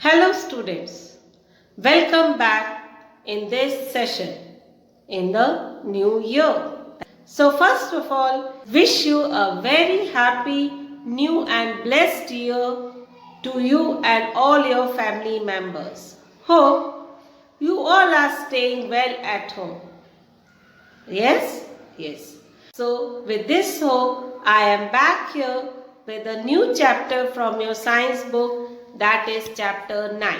Hello students, welcome back in this session in the new year. So first of all, wish you a very happy new and blessed year to you and all your family members. Hope you all are staying well at home. Yes? Yes. So with this hope, I am back here with a new chapter from your science book, that is chapter 9.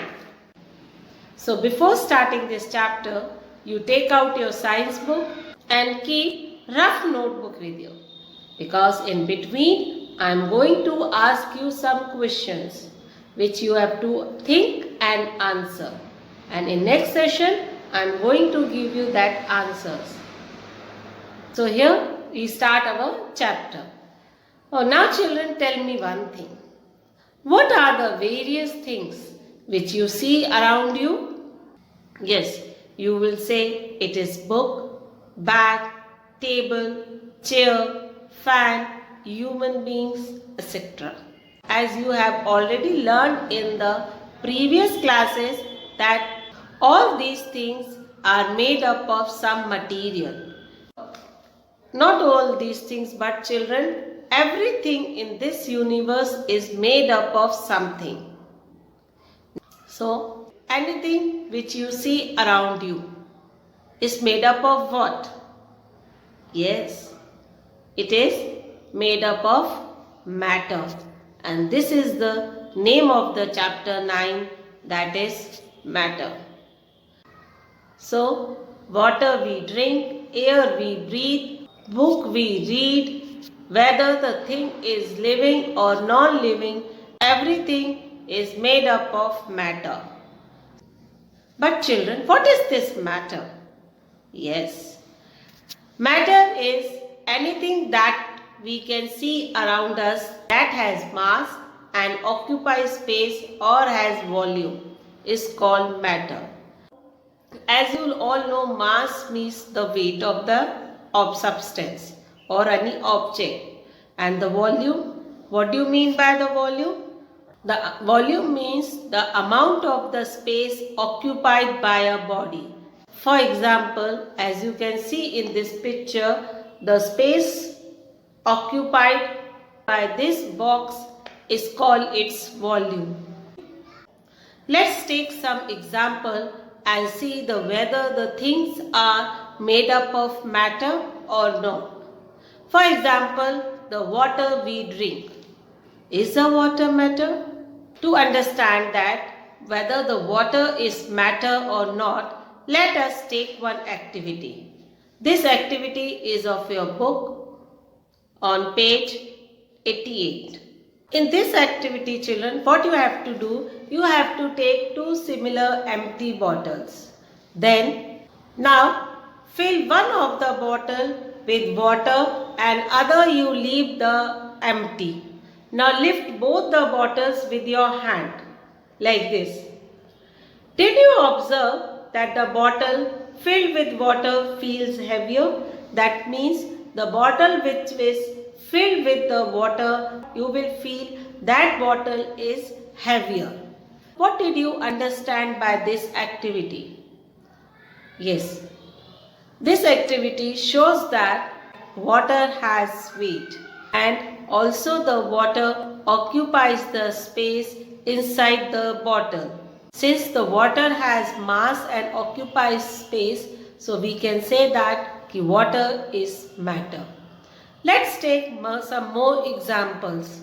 So before starting this chapter, you take out your science book and keep rough notebook with you, because in between I am going to ask you some questions which you have to think and answer, and in next session I am going to give you that answers. So here we start our chapter. Oh, now children, tell me one thing. What are the various things which you see around you? Yes, you will say it is book, bag, table, chair, fan, human beings, etc. As you have already learned in the previous classes that all these things are made up of some material. Not all these things, but children, everything in this universe is made up of something. So, anything which you see around you is made up of what? Yes, it is made up of matter. And this is the name of the chapter 9, that is matter. So, water we drink, air we breathe, book we read, whether the thing is living or non-living, everything is made up of matter. But children, what is this matter? Yes, matter is anything that we can see around us that has mass and occupies space or has volume is called matter. As you all know, mass means the weight of the substance or any object, and the volume, what do you mean by the volume? The volume means the amount of the space occupied by a body. For example, as you can see in this picture, the space occupied by this box is called its volume. Let's take some example and see whether the things are made up of matter or not. For example, the water we drink. Is the water matter? To understand that whether the water is matter or not, let us take one activity. This activity is of your book on page 88. In this activity, children, what you have to do, you have to take two similar empty bottles. Then, now fill one of the bottle with water and other you leave the empty. Now lift both the bottles with your hand like this. Did you observe that the bottle filled with water feels heavier? That means the bottle which is filled with the water, you will feel that bottle is heavier. What did you understand by this activity? Yes, this activity shows that water has weight, and also the water occupies the space inside the bottle. Since the water has mass and occupies space, so we can say that water is matter. Let's take some more examples.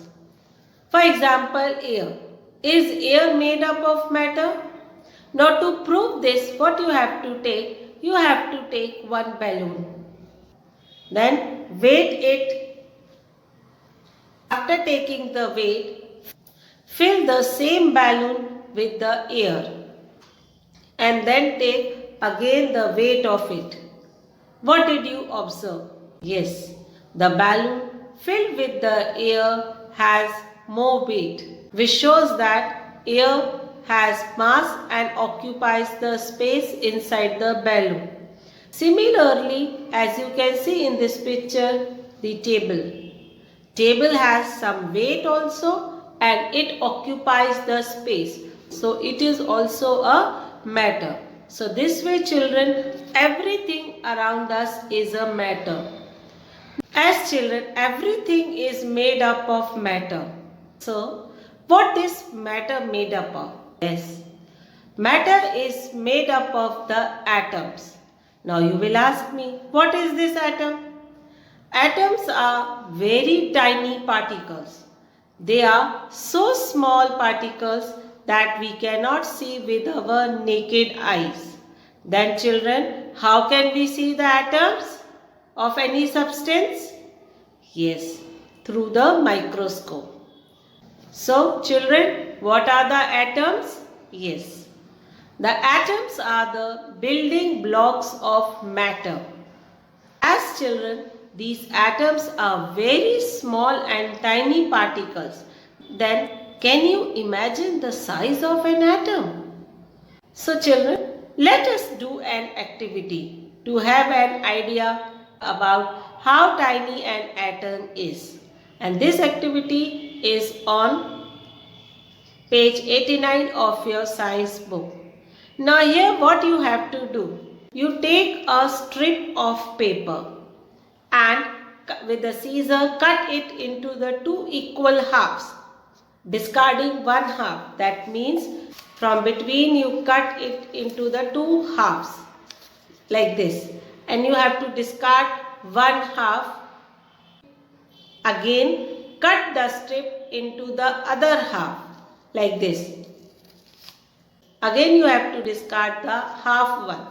For example, air. Is air made up of matter? Now to prove this, what you have to take? You have to take one balloon. Then weight it. After taking the weight, fill the same balloon with the air. And then take again the weight of it. What did you observe? Yes, the balloon filled with the air has more weight, which shows that air has mass and occupies the space inside the balloon. Similarly, as you can see in this picture, the table. Table has some weight also and it occupies the space. So it is also a matter. So this way children, everything around us is a matter. As children, everything is made up of matter. So what is matter made up of? Yes. Matter is made up of the atoms. Now you will ask me, what is this atom? Atoms are very tiny particles. They are so small particles that we cannot see with our naked eyes. Then children, how can we see the atoms of any substance? Yes, through the microscope. So children, what are the atoms? Yes, the atoms are the building blocks of matter. As children, these atoms are very small and tiny particles. Then, can you imagine the size of an atom? So children, let us do an activity to have an idea about how tiny an atom is. And this activity is on page 89 of your science book. Now here what you have to do. You take a strip of paper and with the scissor cut it into the two equal halves, discarding one half. That means from between you cut it into the two halves like this, and you have to discard one half. Again cut the strip into the other half like this. Again you have to discard the half one.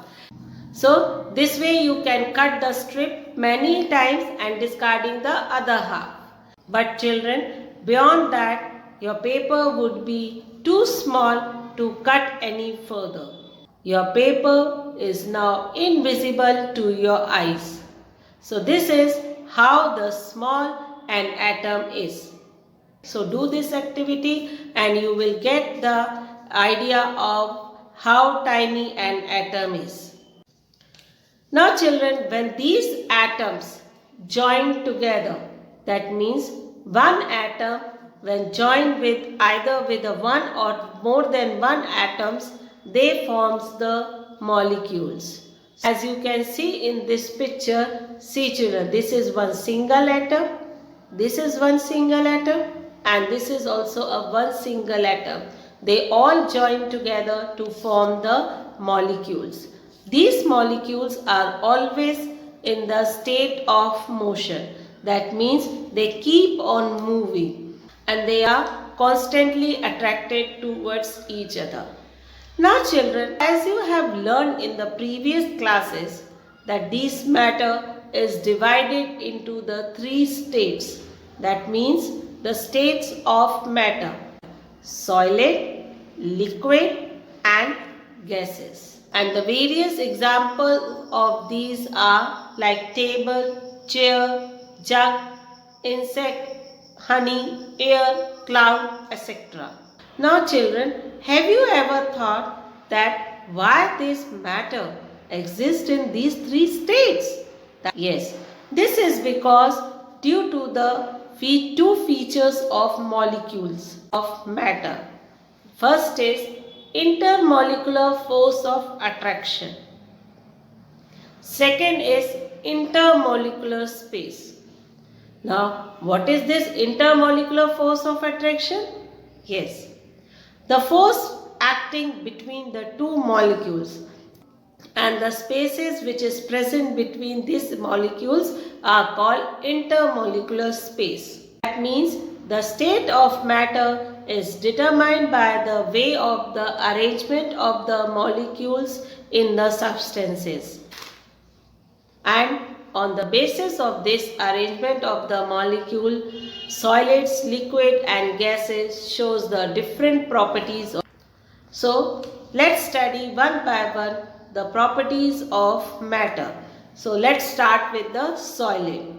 So this way you can cut the strip many times and discarding the other half. But children, beyond that your paper would be too small to cut any further. Your paper is now invisible to your eyes. So this is how the small an atom is. So do this activity and you will get the idea of how tiny an atom is. Now children, when these atoms join together, that means one atom when joined with either with a one or more than one atoms, they forms the molecules. As you can see in this picture, see children, this is one single atom, this is one single atom, and this is also a one single atom. They all join together to form the molecules. These molecules are always in the state of motion. That means they keep on moving and they are constantly attracted towards each other. Now children, as you have learned in the previous classes that this matter is divided into the three states. That means the states of matter: solid, liquid and gases. And the various examples of these are like table, chair, jug, insect, honey, air, cloud, etc. Now children, have you ever thought that why this matter exists in these three states? Yes, this is because due to the two features of molecules of matter. First is intermolecular force of attraction. Second is intermolecular space. Now, what is this intermolecular force of attraction? Yes, the force acting between the two molecules, and the spaces which is present between these molecules are called intermolecular space. That means the state of matter is determined by the way of the arrangement of the molecules in the substances. And on the basis of this arrangement of the molecule, solids, liquid and gases shows the different properties. So let's study one by one the properties of matter. So let's start with the solid.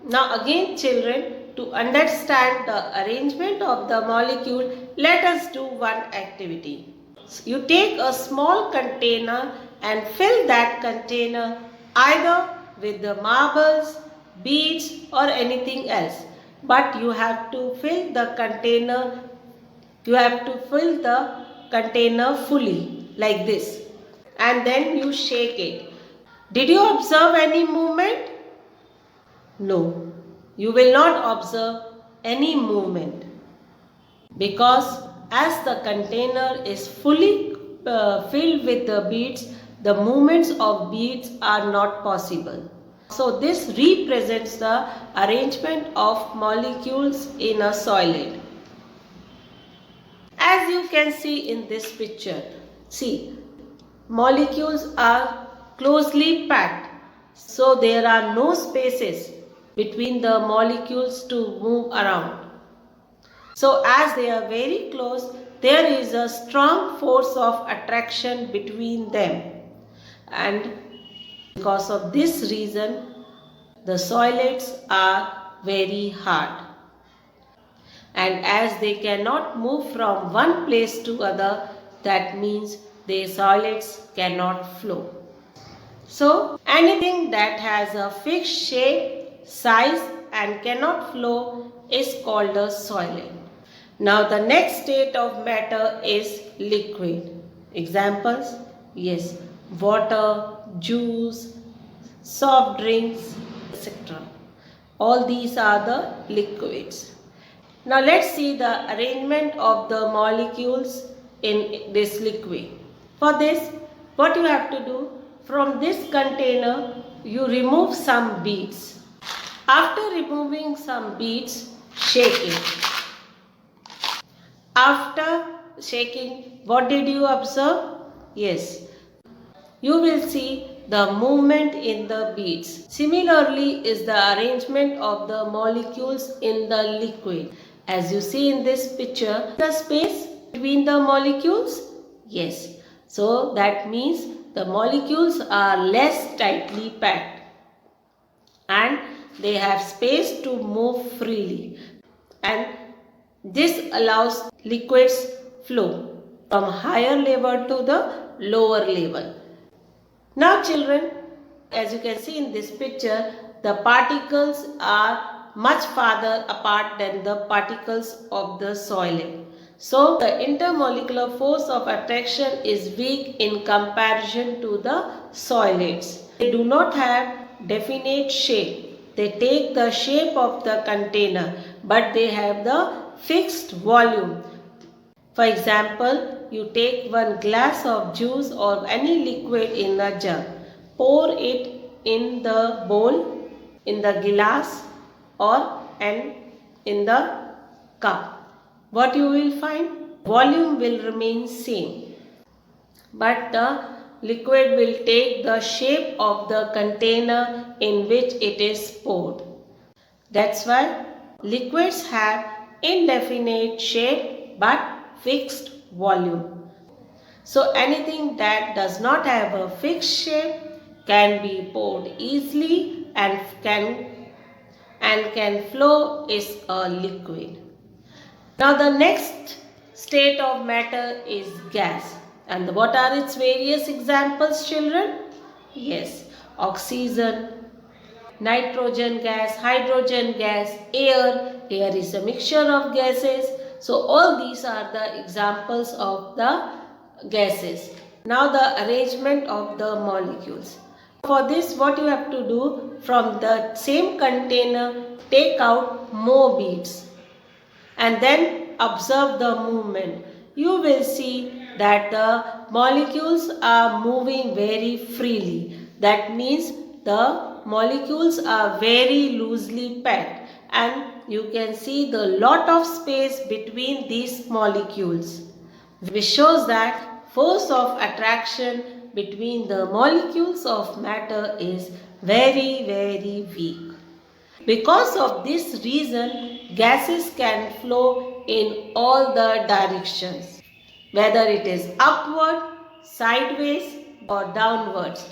Now again children, to understand the arrangement of the molecule, let us do one activity. So you take a small container and fill that container either with the marbles, beads or anything else. But you have to fill the container, container fully like this, and then you shake it. Did you observe any movement? No, you will not observe any movement, because as the container is fully filled with the beads, the movements of beads are not possible. So this represents the arrangement of molecules in a solid. As you can see in this picture, see, molecules are closely packed, so there are no spaces between the molecules to move around. So as they are very close, there is a strong force of attraction between them, and because of this reason, the solids are very hard. And as they cannot move from one place to other, that means the solids cannot flow. So anything that has a fixed shape, size and cannot flow is called a solid. Now the next state of matter is liquid. Examples? Yes, water, juice, soft drinks, etc. All these are the liquids. Now let's see the arrangement of the molecules in this liquid. For this, what you have to do, from this container, you remove some beads. After removing some beads, shake it. After shaking, what did you observe? Yes, you will see the movement in the beads. Similarly is the arrangement of the molecules in the liquid. As you see in this picture, the space between the molecules? Yes. So that means the molecules are less tightly packed and they have space to move freely, and this allows liquids flow from higher level to the lower level. Now children, as you can see in this picture, the particles are much farther apart than the particles of the solid. So the intermolecular force of attraction is weak in comparison to the solids. They do not have definite shape. They take the shape of the container, but they have the fixed volume. For example, you take one glass of juice or any liquid in a jug, pour it in the bowl, in the glass and in the cup. What you will find? Volume will remain same, but the liquid will take the shape of the container in which it is poured. That's why liquids have indefinite shape but fixed volume. So anything that does not have a fixed shape can be poured easily and can flow is a liquid. Now the next state of matter is gas. And what are its various examples, children? Yes, oxygen, nitrogen gas, hydrogen gas, air. Air is a mixture of gases. So all these are the examples of the gases. Now the arrangement of the molecules. For this, what you have to do, from the same container, take out more beads and then observe the movement. You will see that the molecules are moving very freely. That means the molecules are very loosely packed, and you can see the lot of space between these molecules, which shows that force of attraction between the molecules of matter is very, very weak. Because of this reason, gases can flow in all the directions, whether it is upward, sideways or downwards.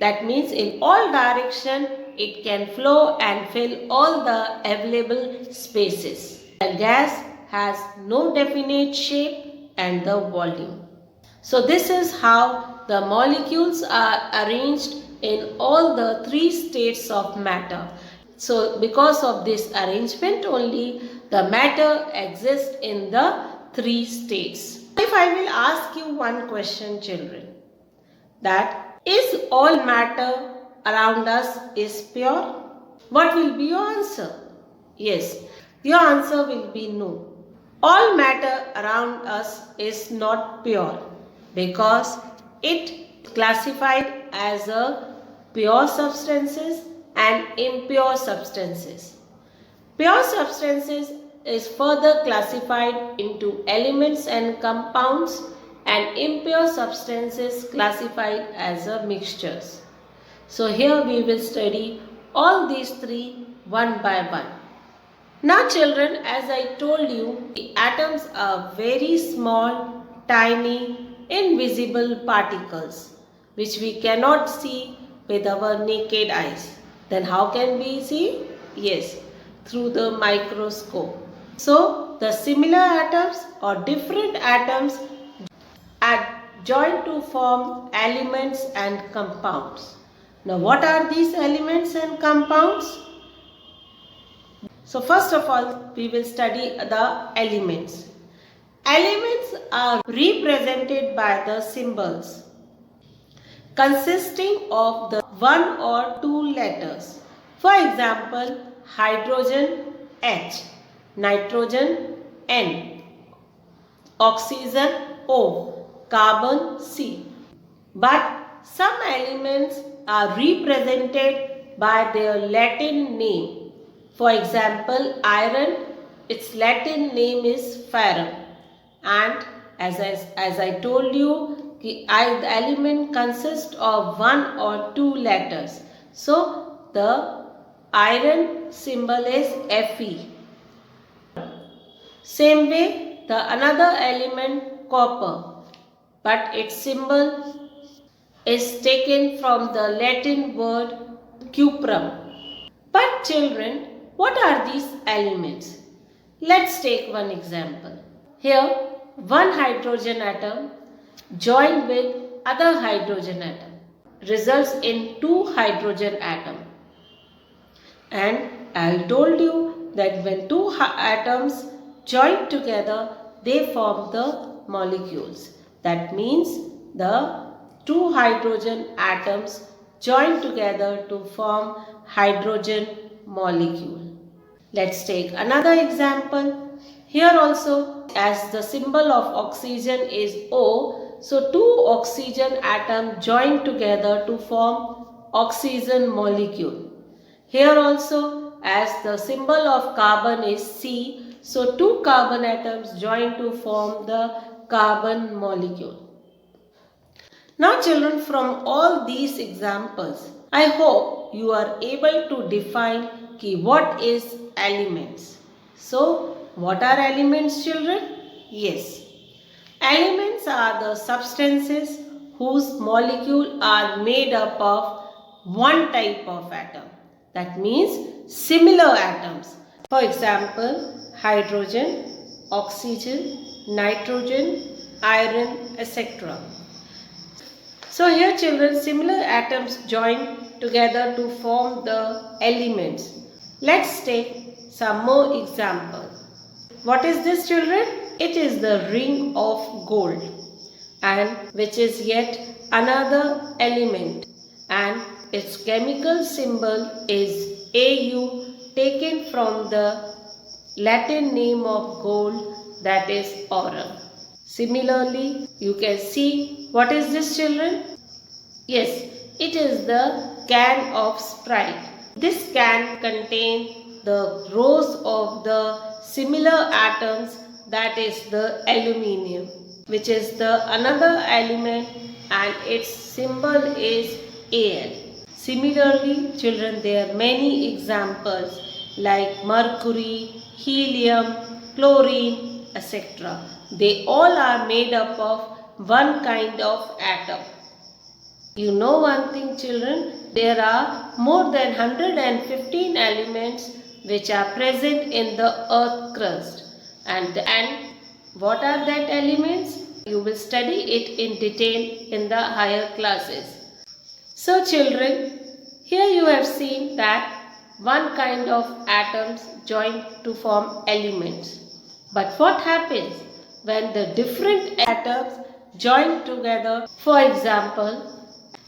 That means in all directions it can flow and fill all the available spaces. The gas has no definite shape and the volume. So this is how the molecules are arranged in all the three states of matter. So because of this arrangement only, the matter exists in the three states. If I will ask you one question, children, that is all matter around us is pure? What will be your answer? Yes, your answer will be no. All matter around us is not pure because it classified as a pure substances and impure substances. Pure substances is further classified into elements and compounds, and impure substances classified as a mixtures. So here we will study all these three one by one. Now children, as I told you, the atoms are very small, tiny, invisible particles which we cannot see with our naked eyes. Then how can we see? Yes, through the microscope. So the similar atoms or different atoms are joined to form elements and compounds. Now what are these elements and compounds? So first of all, we will study the elements. Elements are represented by the symbols consisting of the one or two letters. For example, hydrogen H, nitrogen N, oxygen O, carbon C. But some elements are represented by their Latin name. For example, iron, its Latin name is ferrum, and as I told you, the element consists of one or two letters. So the iron symbol is Fe. Same way, the another element copper, but its symbol is taken from the Latin word cuprum. But children, what are these elements? Let's take one example. Here, one hydrogen atom joined with other hydrogen atom results in two hydrogen atom. And I told you that when two atoms join together, they form the molecules. That means the two hydrogen atoms join together to form hydrogen molecule. Let's take another example. Here also, as the symbol of oxygen is O, so two oxygen atoms join together to form oxygen molecule. Here also, as the symbol of carbon is C, so two carbon atoms join to form the carbon molecule. Now children, from all these examples, I hope you are able to define what is elements. So, what are elements, children? Yes, elements are the substances whose molecules are made up of one type of atom. That means similar atoms. For example, hydrogen, oxygen, nitrogen, iron, etc. So here children, similar atoms join together to form the elements. Let's take some more example. What is this, children? It is the ring of gold, and which is yet another element, and its chemical symbol is Au, taken from the Latin name of gold, that is aurum. Similarly, you can see, what is this, children? Yes, it is the can of Sprite. This can contain the rows of the similar atoms, that is the aluminium, which is the another element, and its symbol is Al. Similarly, children, there are many examples like mercury, helium, chlorine, etc. They all are made up of one kind of atom. You know one thing, children, there are more than 115 elements which are present in the earth crust. And what are that elements? You will study it in detail in the higher classes. So children, here you have seen that one kind of atoms join to form elements. But what happens? when the different atoms join together. For example,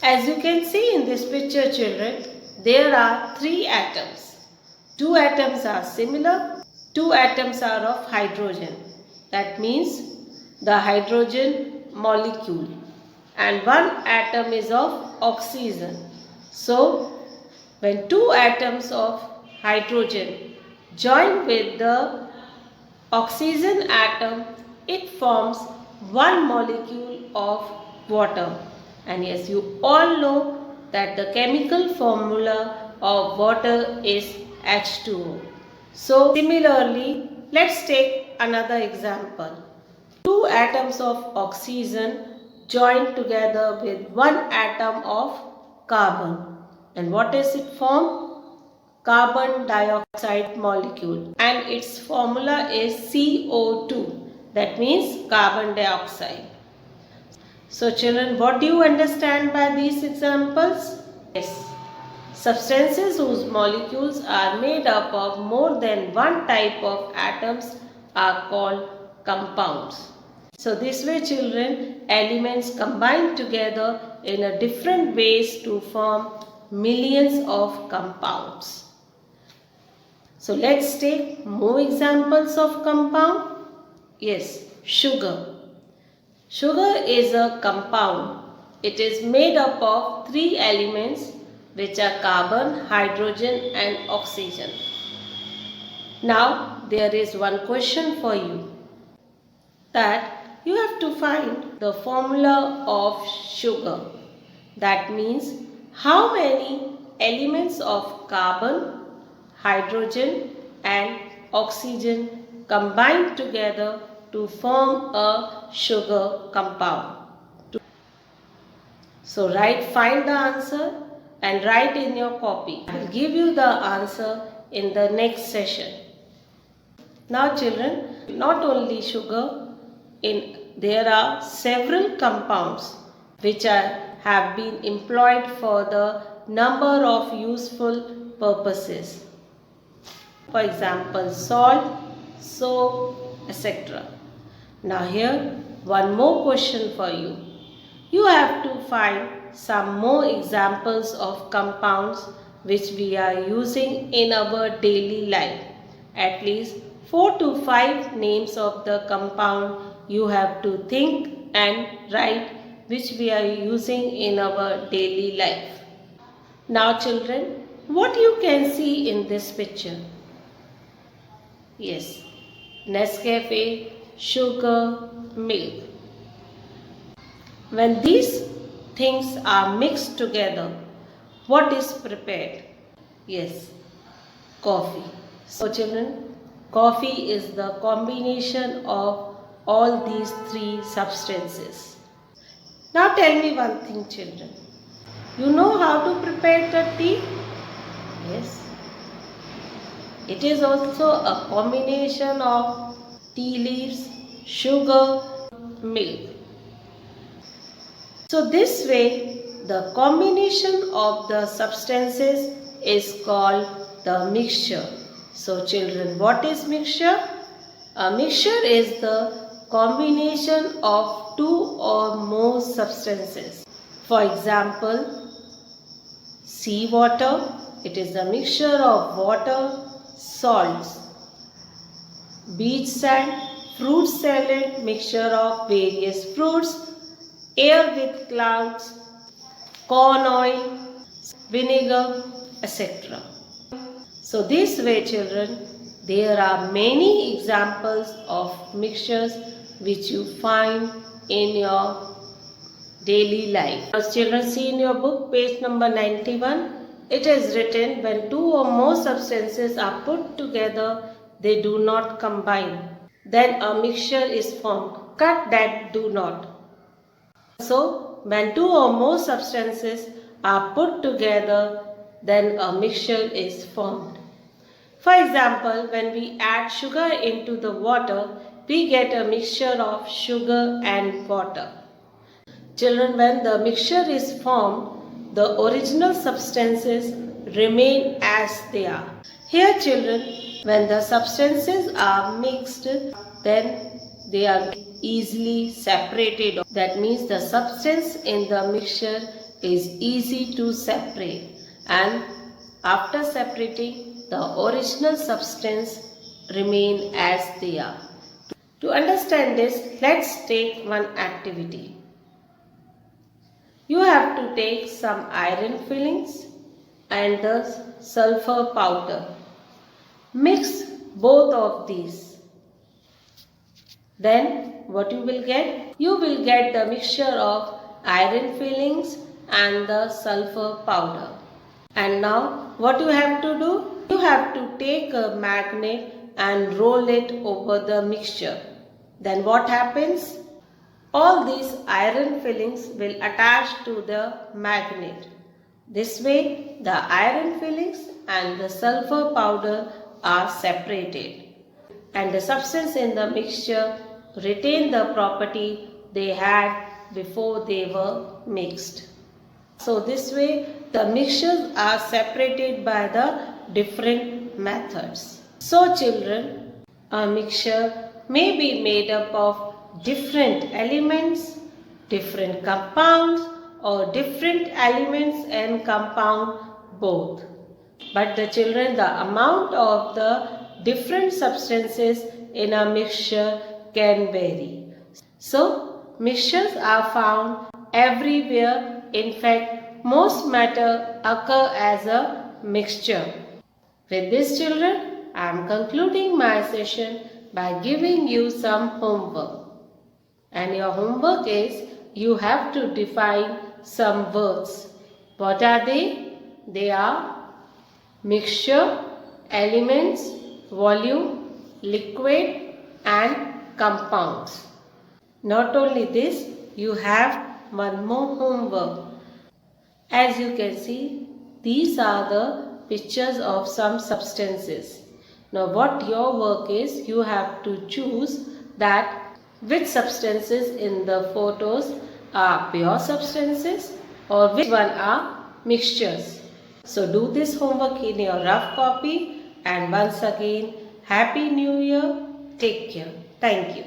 as you can see in this picture, children, there are 3 atoms. 2 atoms are similar, 2 atoms are of hydrogen. That means the hydrogen molecule, and 1 atom is of oxygen. So, when 2 atoms of hydrogen join with the oxygen atom, it forms 1 molecule of water. And yes, you all know that the chemical formula of water is H2O. So, similarly, let's take another example. 2 atoms of oxygen join together with 1 atom of carbon. And what is it form? Carbon dioxide molecule, and its formula is CO2. That means carbon dioxide. So children, what do you understand by these examples? Yes. Substances whose molecules are made up of more than 1 type of atoms are called compounds. So this way children, elements combine together in a different ways to form millions of compounds. So let's take more examples of compound. Yes, sugar. Sugar is a compound. It is made up of 3 elements which are carbon, hydrogen and oxygen. Now there is one question for you, that you have to find the formula of sugar. That means how many elements of carbon, hydrogen and oxygen combine together to form a sugar compound. So find the answer and write in your copy. I will give you the answer in the next session. Now children, not only sugar, there are several compounds which have been employed for the number of useful purposes. For example, salt, soap, etc. Now here, one more question for you. You have to find some more examples of compounds which we are using in our daily life. At least 4 to 5 names of the compound you have to think and write which we are using in our daily life. Now children, what you can see in this picture? Yes, Nescafe, sugar, milk. When these things are mixed together, what is prepared? Yes, coffee. So children, coffee is the combination of all these 3 substances. Now tell me one thing children. You know how to prepare the tea? Yes. It is also a combination of tea leaves, sugar, milk. So this way, the combination of the substances is called the mixture. So children, what is mixture? A mixture is the combination of 2 or more substances. For example, seawater, it is a mixture of water, salts. Beach sand, fruit salad, mixture of various fruits. Air with clouds, corn oil, vinegar, etc. So this way children, there are many examples of mixtures which you find in your daily life. As children see in your book, page number 91, it is written, when 2 or more substances are put together, they do not combine. Then a mixture is formed. Cut that do not. So, when 2 or more substances are put together, then a mixture is formed. For example, when we add sugar into the water, we get a mixture of sugar and water. Children, when the mixture is formed, the original substances remain as they are. Here children, when the substances are mixed, then they are easily separated. That means the substance in the mixture is easy to separate, and after separating, the original substance remain as they are. To understand this, let's take one activity. You have to take some iron fillings and the sulfur powder. Mix both of these. Then what you will get? You will get the mixture of iron fillings and the sulfur powder. And now what you have to do? You have to take a magnet and roll it over the mixture. Then what happens? All these iron fillings will attach to the magnet. This way the iron fillings and the sulfur powder are separated, and the substance in the mixture retain the property they had before they were mixed. So this way the mixtures are separated by the different methods. So children, a mixture may be made up of different elements, different compounds, or different elements and compound both. But the children, the amount of the different substances in a mixture can vary. So mixtures are found everywhere. In fact, most matter occur as a mixture. With this children, I am concluding my session by giving you some homework. And your homework is you have to define some words. What are they? They are mixture, elements, volume, liquid and compounds. Not only this, you have one more homework. As you can see, these are the pictures of some substances. Now what your work is, you have to choose that which substances in the photos are pure substances or which one are mixtures. So do this homework in your rough copy, and once again, Happy New Year. Take care. Thank you.